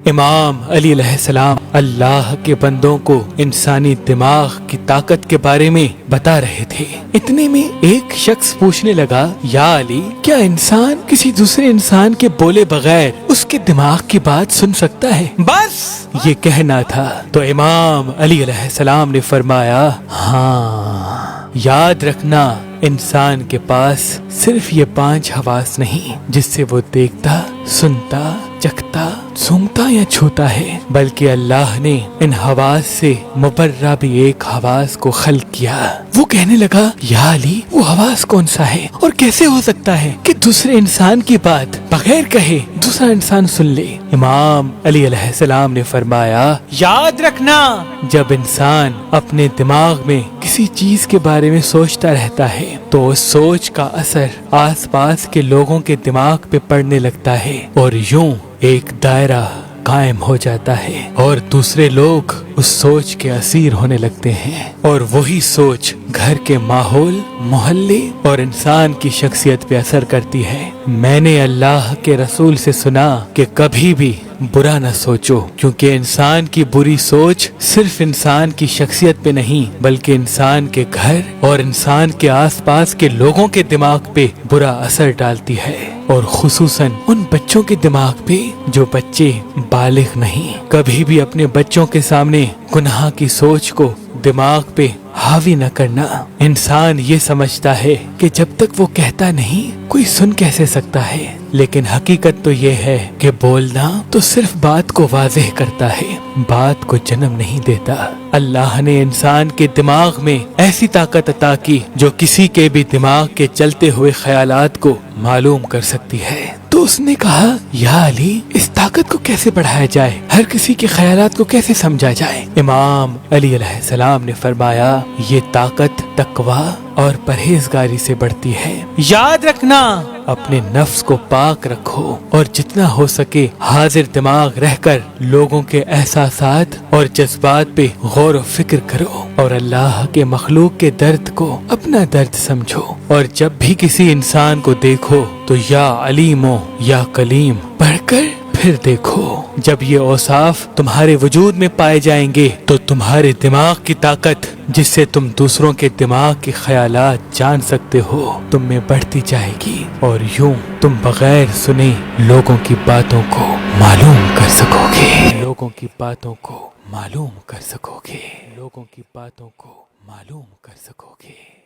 امام علی علیہ السلام اللہ کے بندوں کو انسانی دماغ کی طاقت کے بارے میں بتا رہے تھے۔ اتنے میں ایک شخص پوچھنے لگا، یا علی، کیا انسان کسی دوسرے انسان کے بولے بغیر اس کے دماغ کی بات سن سکتا ہے؟ بس یہ کہنا تھا تو امام علی علیہ السلام نے فرمایا، ہاں، یاد رکھنا انسان کے پاس صرف یہ 5 حواس نہیں جس سے وہ دیکھتا، سنتا، چکھتا، سونگتا یا چھوتا ہے، بلکہ اللہ نے ان حواس سے مبرہ بھی ایک حواس کو خلق کیا۔ وہ کہنے لگا، یا علی، وہ حواس کون سا ہے اور کیسے ہو سکتا ہے کہ دوسرے انسان کی بات بغیر کہے دوسرا انسان سن لے؟ امام علی علیہ السلام نے فرمایا، یاد رکھنا جب انسان اپنے دماغ میں کسی چیز کے بارے میں سوچتا رہتا ہے تو اس سوچ کا اثر آس پاس کے لوگوں کے دماغ پہ پڑنے لگتا ہے اور یوں ایک دائرہ قائم ہو جاتا ہے اور دوسرے لوگ اس سوچ کے اسیر ہونے لگتے ہیں، اور وہی سوچ گھر کے ماحول، محلے اور انسان کی شخصیت پہ اثر کرتی ہے۔ میں نے اللہ کے رسول سے سنا کہ کبھی بھی برا نہ سوچو، کیونکہ انسان کی بری سوچ صرف انسان کی شخصیت پہ نہیں بلکہ انسان کے گھر اور انسان کے آس پاس کے لوگوں کے دماغ پہ برا اثر ڈالتی ہے، اور خصوصاً ان بچوں کے دماغ پہ جو بچے بالغ نہیں۔ کبھی بھی اپنے بچوں کے سامنے گناہ کی سوچ کو دماغ پہ حاوی نہ کرنا۔ انسان یہ سمجھتا ہے کہ جب تک وہ کہتا نہیں کوئی سن کیسے سکتا ہے، لیکن حقیقت تو یہ ہے کہ بولنا تو صرف بات کو واضح کرتا ہے، بات کو جنم نہیں دیتا۔ اللہ نے انسان کے دماغ میں ایسی طاقت عطا کی جو کسی کے بھی دماغ کے چلتے ہوئے خیالات کو معلوم کر سکتی ہے۔ تو اس نے کہا، یا علی، اس طاقت کو کیسے بڑھایا جائے، ہر کسی کے خیالات کو کیسے سمجھا جائے؟ امام علی علیہ السلام نے فرمایا، یہ طاقت تقویٰ اور پرہیزگاری سے بڑھتی ہے۔ یاد رکھنا، اپنے نفس کو پاک رکھو اور جتنا ہو سکے حاضر دماغ رہ کر لوگوں کے احساسات اور جذبات پہ غور و فکر کرو، اور اللہ کے مخلوق کے درد کو اپنا درد سمجھو، اور جب بھی کسی انسان کو دیکھو تو یا علیم و یا کلیم پڑھ کر پھر دیکھو۔ جب یہ اوصاف تمہارے وجود میں پائے جائیں گے تو تمہارے دماغ کی طاقت جس سے تم دوسروں کے دماغ کے خیالات جان سکتے ہو تم میں بڑھتی جائے گی، اور یوں تم بغیر سنے لوگوں کی باتوں کو معلوم کر سکو گے، لوگوں کی باتوں کو معلوم کر سکو گے، لوگوں کی باتوں کو معلوم کر سکو گے۔